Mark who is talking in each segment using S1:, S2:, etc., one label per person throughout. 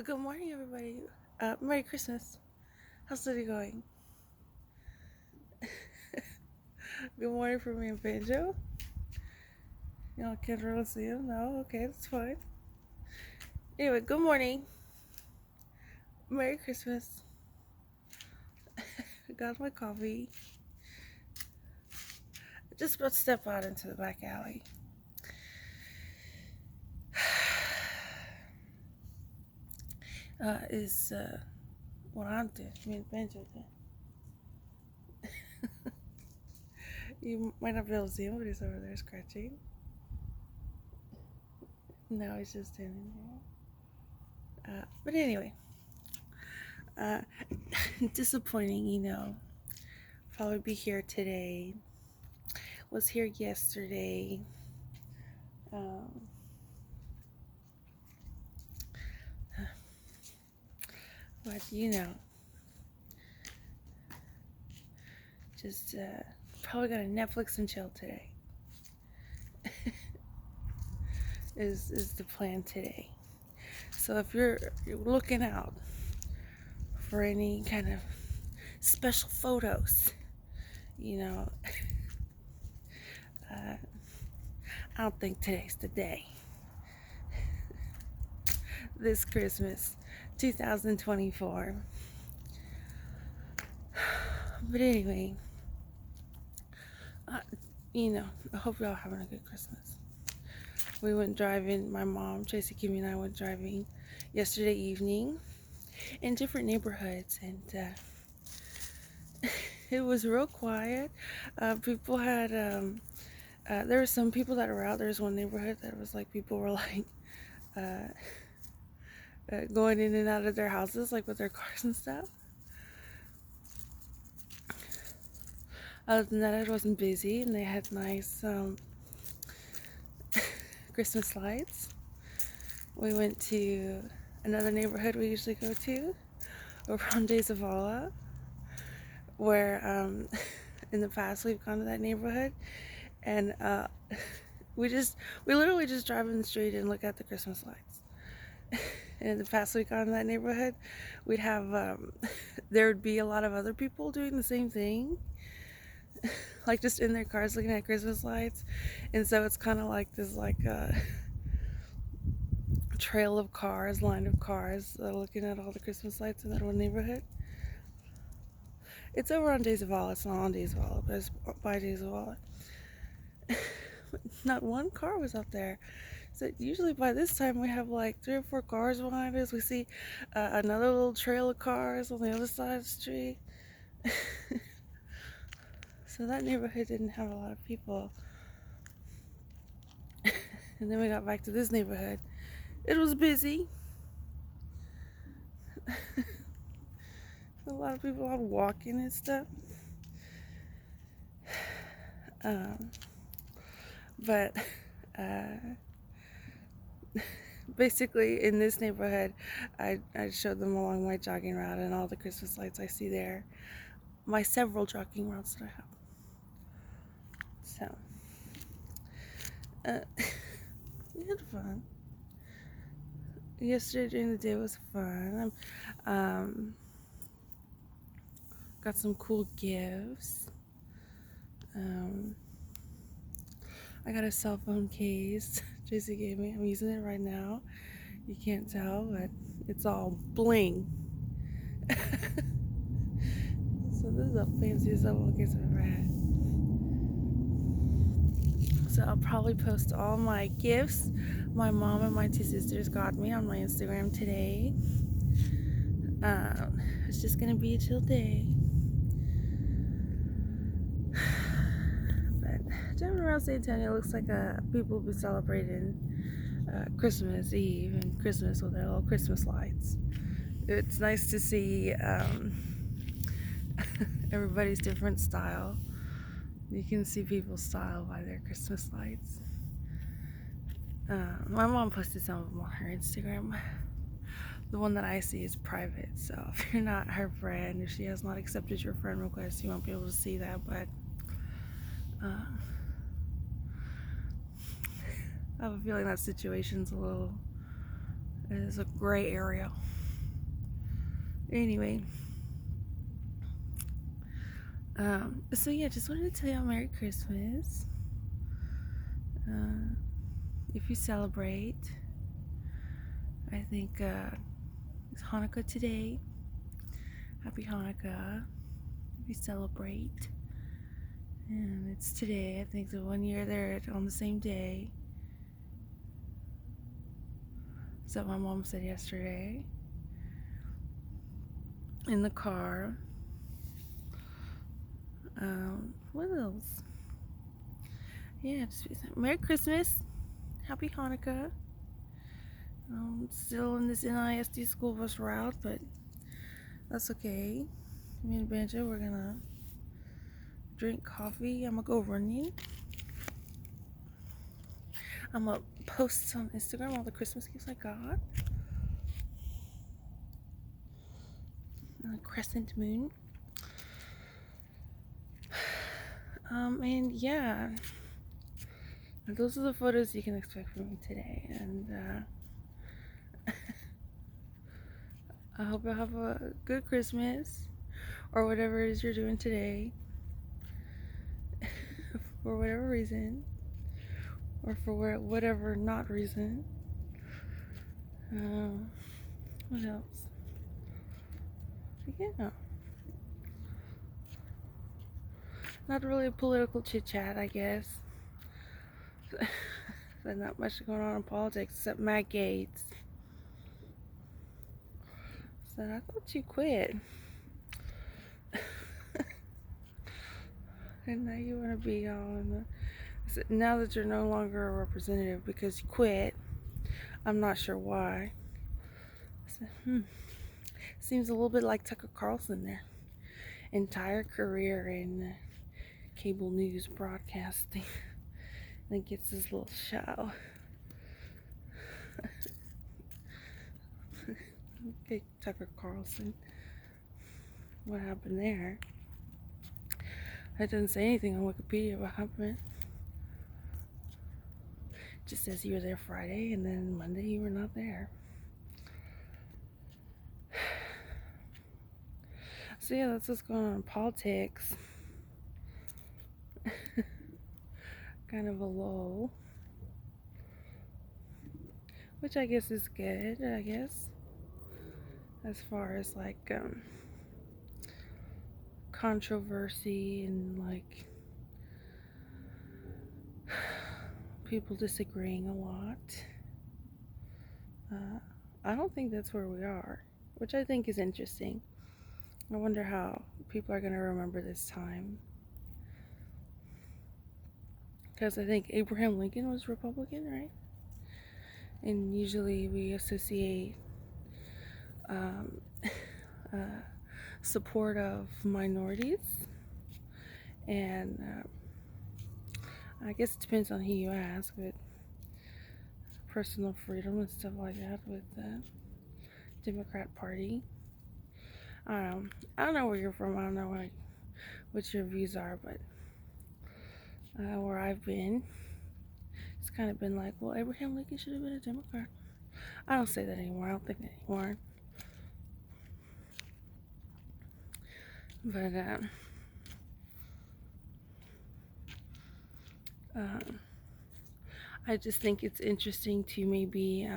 S1: Good morning, everybody. Merry Christmas. How's it going? Good morning from me and Banjo. Y'all can't really see him? No? Okay, that's fine. Anyway, good morning. Merry Christmas. Got my coffee. Just about to step out into the back alley. Is what I'm doing. Me and Banjo did. You might not be able to see him, but he's over there scratching. No, he's just standing there. But anyway, uh, disappointing, Probably be here today. Was here yesterday. Um, but just probably gonna Netflix and chill today. is the plan today. So if you're looking out for any kind of special photos, you know, I don't think today's the day. This Christmas, 2024. But anyway, I hope y'all having a good Christmas. We went driving, my mom, Tracy, Kimmy, and I went driving yesterday evening in different neighborhoods, and it was real quiet. People had, there were some people that were out. There was one neighborhood that was like, people were like, uh, going in and out of their houses, like with their cars and stuff. Other than that, it wasn't busy, and they had nice Christmas lights. We went to another neighborhood we usually go to, around De Zavala, where in the past we've gone to that neighborhood, and we literally just drive in the street and look at the Christmas lights. And in the past week on that neighborhood, we'd have there would be a lot of other people doing the same thing, like just in their cars looking at Christmas lights. And so it's kind of like this trail of cars, line of cars, looking at all the Christmas lights in that one neighborhood. It's over on De Zavala. It's not on De Zavala, but it's by De Zavala. Not one car was out there. So usually by this time we have like 3 or 4 cars behind us. We see another little trail of cars on the other side of the street. So that neighborhood didn't have a lot of people. And then we got back to this neighborhood. It was busy. A lot of people out walking and stuff. But basically in this neighborhood, I showed them along my jogging route and all the Christmas lights I see there. My several jogging routes that I have. So, we had fun. Yesterday during the day was fun. Got some cool gifts. I got a cell phone case Tracy gave me. I'm using it right now. You can't tell, but it's all bling. So this is the fanciest cell phone case I've ever had. So I'll probably post all my gifts my mom and my 2 sisters got me on my Instagram today. It's just gonna be a chill day. But driving around San Antonio looks like people will be celebrating Christmas Eve and Christmas with their little Christmas lights. It's nice to see everybody's different style. You can see people's style by their Christmas lights. My mom posted some of them on her Instagram. The one that I see is private, so if you're not her friend, if she has not accepted your friend request, you won't be able to see that. But I have a feeling that situation's a little It is a gray area. Anyway, so yeah, just wanted to tell y'all Merry Christmas. If you celebrate, I think it's Hanukkah today. Happy Hanukkah. If you celebrate, and it's today. I think the 1 year they're on the same day. So my mom said yesterday in the car. What else? Yeah, just Merry Christmas, Happy Hanukkah. Still in this NISD school bus route, but that's okay. Me and Banjo, we're gonna drink coffee. I'm gonna go running. I'm gonna post on Instagram all the Christmas gifts I got. A crescent moon. And yeah, those are the photos you can expect from me today. And I hope you have a good Christmas, or whatever it is you're doing today, for whatever reason, or for whatever not reason. What else? Yeah. Not really a political chit chat, I guess. There's not much going on in politics except Matt Gaetz. So I thought you quit. And now you want to be on. Now that you're no longer a representative because you quit. I'm not sure why. So, Seems a little bit like Tucker Carlson there. Entire career in cable news broadcasting. Then gets his little show. Okay, Tucker Carlson. What happened there? That doesn't say anything on Wikipedia what happened. It just says you were there Friday and then Monday you were not there. So yeah, that's what's going on in politics. Kind of a lull. Which I guess is good, I guess. As far as like controversy and like people disagreeing a lot. I don't think that's where we are, which I think is interesting. I wonder how people are going to remember this time. Because I think Abraham Lincoln was Republican, right? And usually we associate support of minorities. And I guess it depends on who you ask, but personal freedom and stuff like that with the Democrat Party. I don't know where you're from. I don't know what your views are, but where I've been, it's kind of been like, well, Abraham Lincoln should have been a Democrat. I don't say that anymore. I don't think that anymore. But I just think it's interesting to maybe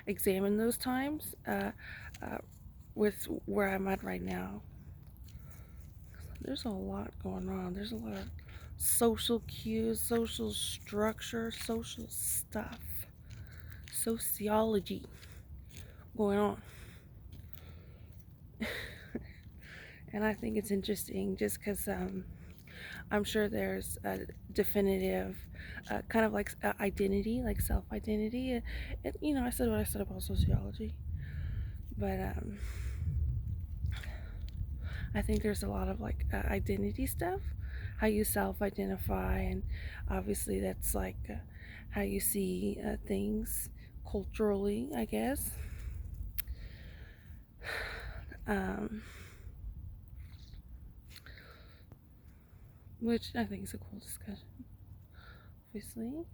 S1: examine those times with where I'm at right now. There's a lot going on. There's a lot of social cues, social structure, social stuff, sociology going on. And I think it's interesting just because I'm sure there's a definitive kind of like identity, like self-identity. I said what I said about sociology, but I think there's a lot of like identity stuff, how you self-identify, and obviously that's like how you see things culturally, I guess. Which I think is a cool discussion, obviously.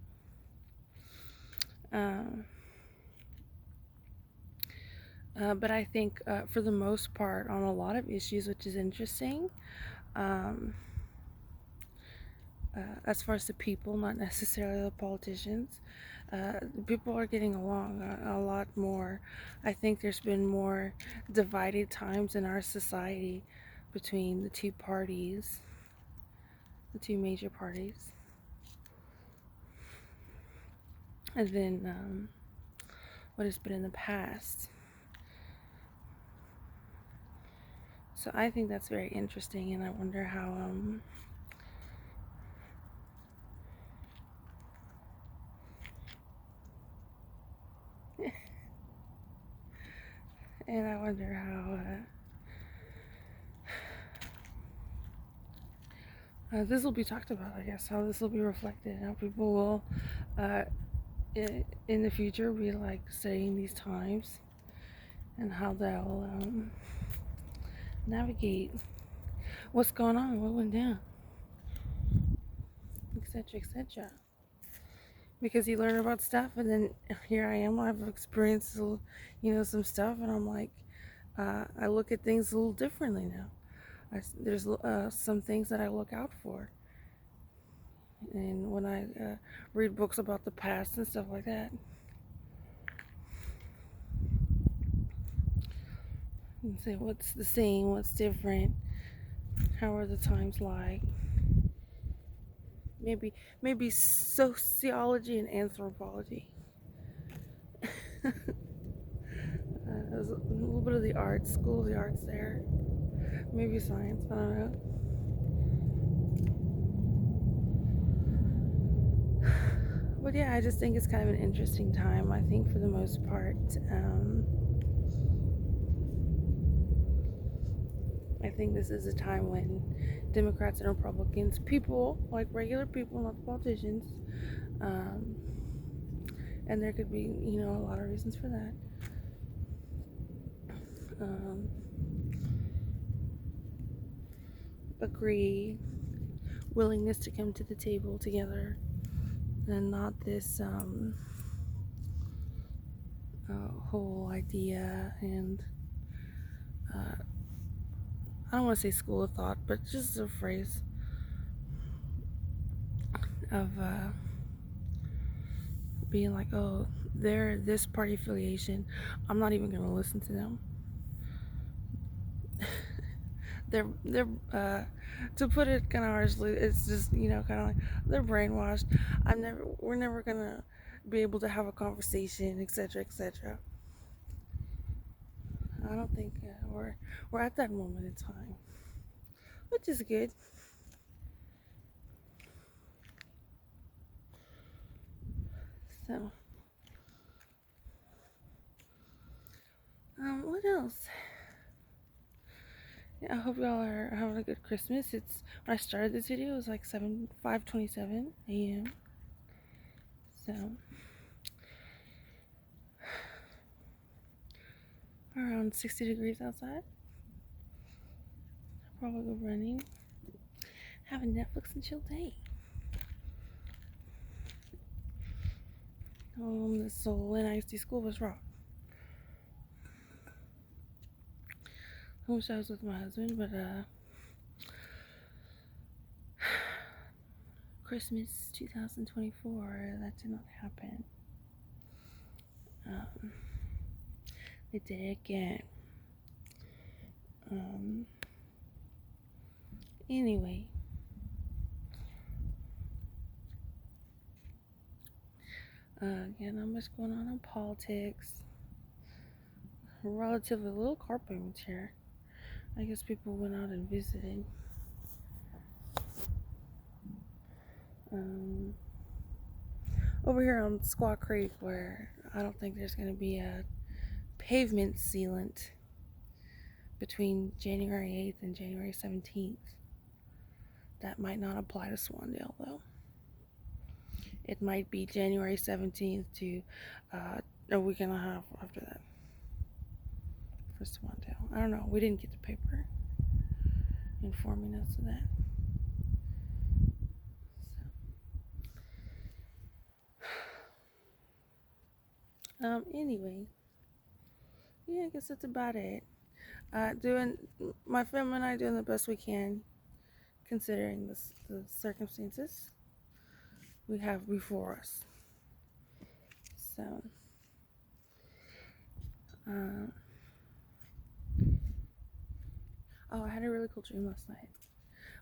S1: But I think for the most part, on a lot of issues, which is interesting, um, as far as the people, not necessarily the politicians, people are getting along a lot more. I think there's been more divided times in our society between the two parties, the two major parties, and then what has been in the past. So I think that's very interesting, and I wonder how and I wonder how this will be talked about. I guess how this will be reflected, how people will uh, in the future be like studying these times, and how they'll navigate what's going on, what went down, etc., etc. Because you learn about stuff, and then here I am. I've experienced, some stuff, and I'm like, I look at things a little differently now. There's some things that I look out for, and when I read books about the past and stuff like that, and say what's the same, what's different, how are the times like. Maybe sociology and anthropology. There's a little bit of the arts, school of the arts there. Maybe science, I don't know. But yeah, I just think it's kind of an interesting time. I think for the most part, I think this is a time when Democrats and Republicans, people like regular people, not politicians, um, and there could be, a lot of reasons for that. Um, Agree, willingness to come to the table together, and not this whole idea and I don't want to say school of thought, but just a phrase of being like, oh, they're this party affiliation. I'm not even going to listen to them. they're to put it kind of harshly, it's just kind of like they're brainwashed. We're never gonna be able to have a conversation, etc., etc. I don't think we're at that moment in time, which is good. So, what else? Yeah, I hope y'all are having a good Christmas. It's when I started this video, it was like 5:27 a.m. So around 60 degrees outside. I'll probably go running, have a Netflix and chill day. The Seoul NISD school was rock. I wish I was with my husband, but Christmas 2024, that did not happen. It did again. Anyway, again, not much going on in politics. Relatively little car payments here. I guess people went out and visited. Over here on Squaw Creek, where I don't think there's going to be a pavement sealant between January 8th and January 17th. That might not apply to Swandale, though. It might be January 17th to a week and a half after that for Swandale. I don't know. We didn't get the paper informing us of that. Anyway, yeah, I guess that's about it. Doing my family and I doing the best we can, considering the circumstances we have before us. So, um, oh, I had a really cool dream last night.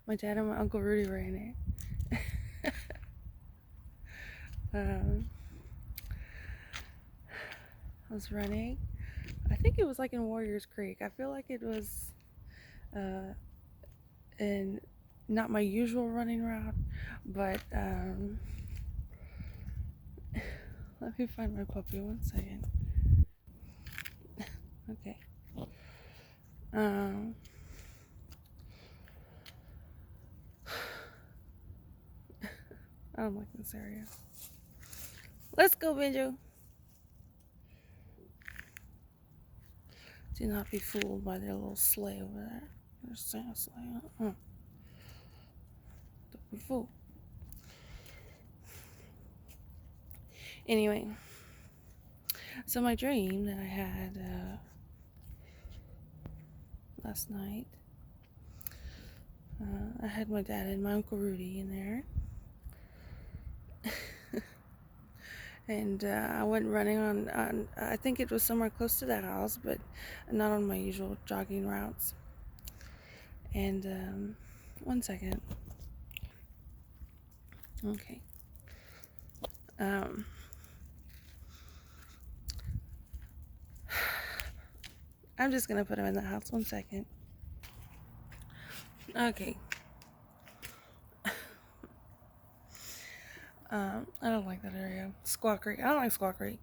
S1: My dad and my uncle Rudy were in it. um, I was running. I think it was like in Warriors Creek. I feel like it was uh, in not my usual running route, but let me find my puppy 1 second. Okay. Um, I don't like this area. Let's go, Benjo. Do not be fooled by their little sleigh over there. Their Santa sleigh. Don't be fooled. Anyway, so my dream that I had last night, I had my dad and my Uncle Rudy in there. And I went running on, I think it was somewhere close to the house, but not on my usual jogging routes. And 1 second. Okay. I'm just gonna put him in the house. 1 second. Okay. I don't like that area. Squaw Creek. I don't like Squaw Creek.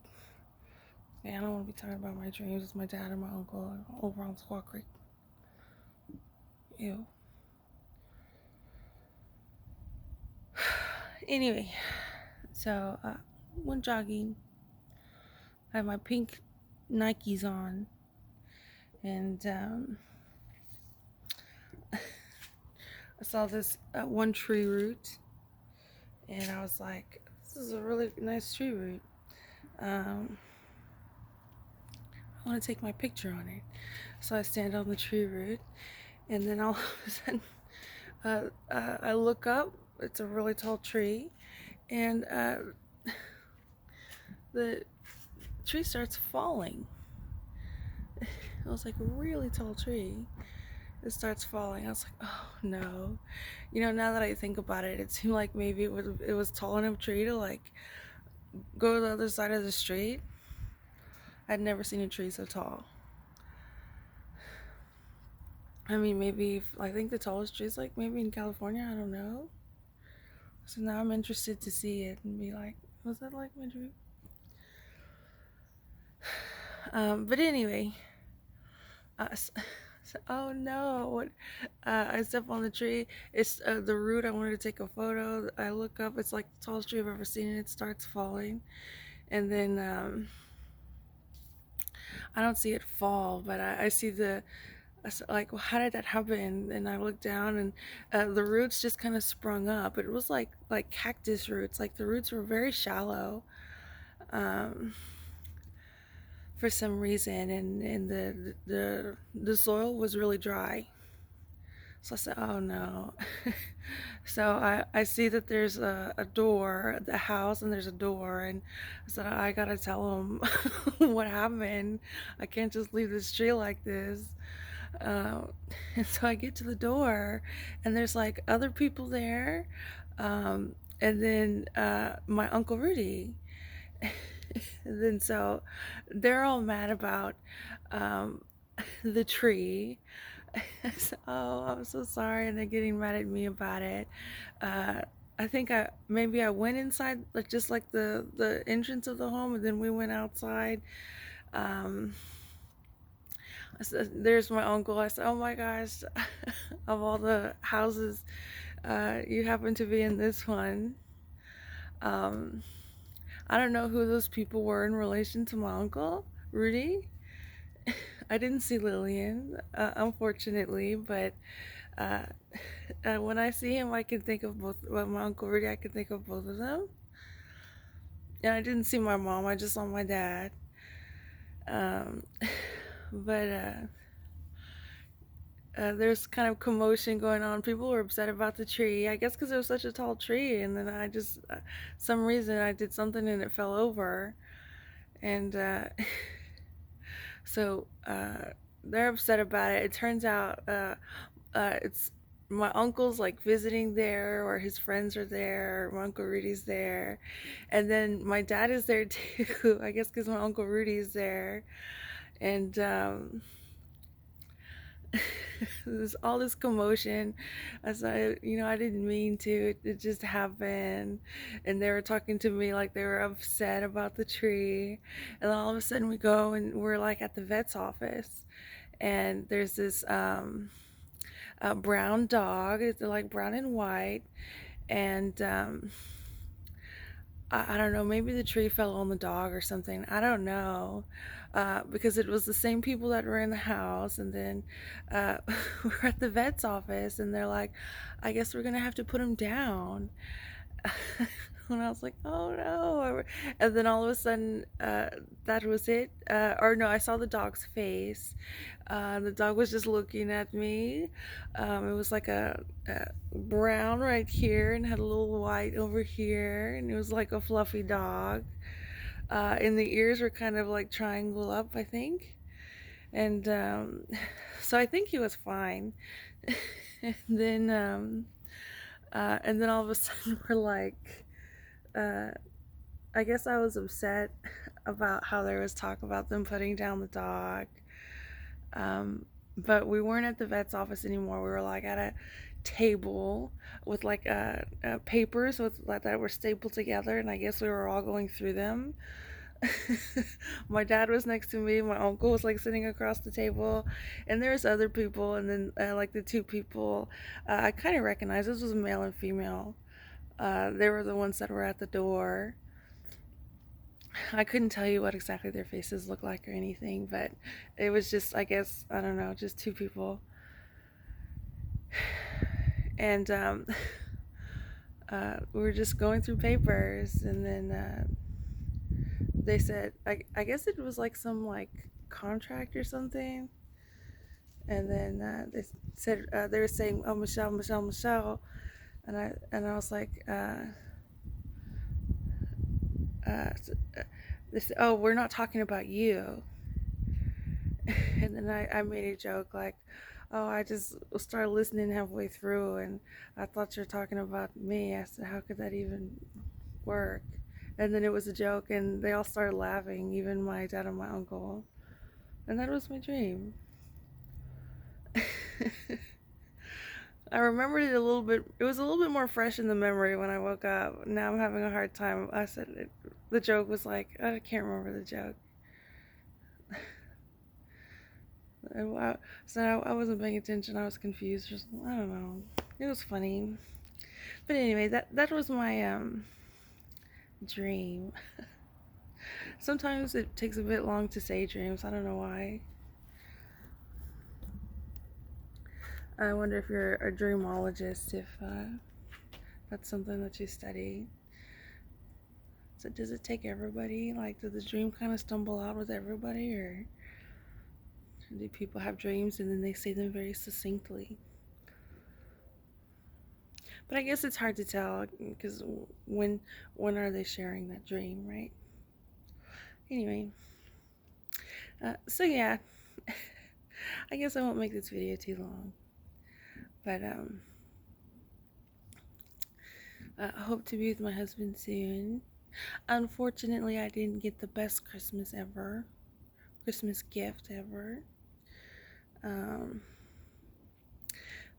S1: Yeah, I don't want to be talking about my dreams with my dad and my uncle over on Squaw Creek. Ew. Anyway, so went jogging. I had my pink Nikes on, and I saw this one tree root, and I was like, "This is a really nice tree root. I want to take my picture on it." So I stand on the tree root, and then all of a sudden, I look up. It's a really tall tree, and the tree starts falling. It was like a really tall tree. It starts falling. I was like, oh no. Now that I think about it, it seemed like maybe it was tall enough tree to like go to the other side of the street. I'd never seen a tree so tall. I mean, maybe I think the tallest tree is like maybe in California. I don't know. So now I'm interested to see it and be like, was that like my dream? But anyway, oh no! What? I step on the tree. It's the root. I wanted to take a photo. I look up. It's like the tallest tree I've ever seen, and it starts falling. And then I don't see it fall, but I see like, well, how did that happen? And I looked down, and the roots just kind of sprung up. It was like cactus roots. Like the roots were very shallow. For some reason, and the soil was really dry. So I said, oh no. So I see that there's a door at the house, and there's a door, and I said, I gotta tell him what happened. I can't just leave this tree like this. And so I get to the door, and there's like other people there, and then my Uncle Rudy. And then so they're all mad about the tree. Oh, I'm so sorry, and they're getting mad at me about it. I think maybe I went inside, like just like the entrance of the home, and then we went outside. I said, there's my uncle. I said, oh my gosh, of all the houses, you happen to be in this one. I don't know who those people were in relation to my uncle Rudy. I didn't see Lillian, unfortunately, but uh, when I see him, I can think of both. Well, my Uncle Rudy, I can think of both of them. And I didn't see my mom. I just saw my dad. Um, but there's kind of commotion going on. People were upset about the tree. I guess because it was such a tall tree, and then I just, some reason I did something and it fell over, and so they're upset about it. It turns out it's my uncle's like visiting there, or his friends are there, or my uncle Rudy's there, and then my dad is there too. I guess because my uncle Rudy's there, and there's all this commotion. As I didn't mean to. It just happened, and they were talking to me like they were upset about the tree, and then all of a sudden we go and we're like at the vet's office, and there's this brown dog. It's like brown and white, and I don't know, maybe the tree fell on the dog or something. I don't know. Because it was the same people that were in the house, and then we're at the vet's office, and they're like, I guess we're gonna have to put him down. And I was like, oh no. And then all of a sudden, that was it. Or no, I saw the dog's face. The dog was just looking at me. It was like a brown right here and had a little white over here, and it was like a fluffy dog. And the ears were kind of like triangle up, I think. And so I think he was fine. And then all of a sudden we're like, uh, I guess I was upset about how there was talk about them putting down the dog. But we weren't at the vet's office anymore. We were like at a table with like papers that were stapled together, and I guess we were all going through them. My dad was next to me. My uncle was like sitting across the table, and there's other people. And then like the two people I kind of recognized. This was a male and female. They were the ones that were at the door. I couldn't tell you what exactly their faces looked like or anything, but it was just, I guess, I don't know, just two people. And we were just going through papers, and then they said, I guess it was like some like contract or something. And then they said, they were saying, oh, Michelle, Michelle, Michelle. And I was like, uh, they said, oh, we're not talking about you. And then I made a joke like, oh, I just started listening halfway through, and I thought you were talking about me. I said, how could that even work? And then it was a joke, and they all started laughing, even my dad and my uncle. And that was my dream. I remembered it a little bit. It was a little bit more fresh in the memory when I woke up. Now I'm having a hard time. I said the joke was like, I can't remember the joke. So I wasn't paying attention. I was confused. Just, I don't know. It was funny. But anyway, that was my dream. Sometimes it takes a bit long to say dreams. I don't know why. I wonder if you're a dreamologist, if that's something that you study. So does it take everybody? Like, does the dream kind of stumble out with everybody, or do people have dreams and then they say them very succinctly? But I guess it's hard to tell, because when are they sharing that dream, right? Anyway, so yeah, I guess I won't make this video too long. But I hope to be with my husband soon. Unfortunately, I didn't get the best Christmas gift ever.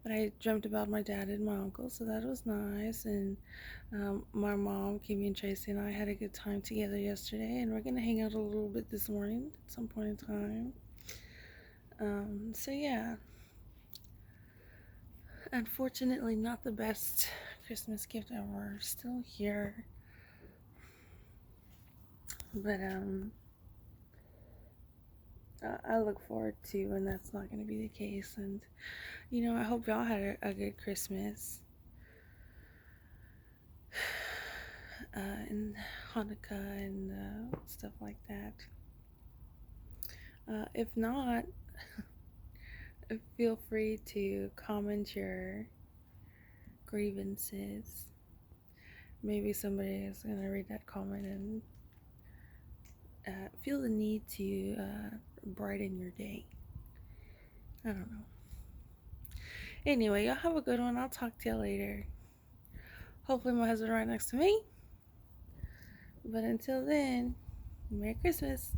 S1: But I dreamt about my dad and my uncle, so that was nice. And my mom, Kimmy and Tracy, and I had a good time together yesterday, and we're gonna hang out a little bit this morning at some point in time. So yeah, unfortunately, not the best Christmas gift ever. Still here, but I look forward to when that's not going to be the case. And I hope y'all had a good Christmas and Hanukkah and stuff like that. If not, feel free to comment your grievances. Maybe somebody is going to read that comment and feel the need to brighten your day. I don't know. Anyway, y'all have a good one. I'll talk to y'all later. Hopefully my husband right next to me. But until then, Merry Christmas.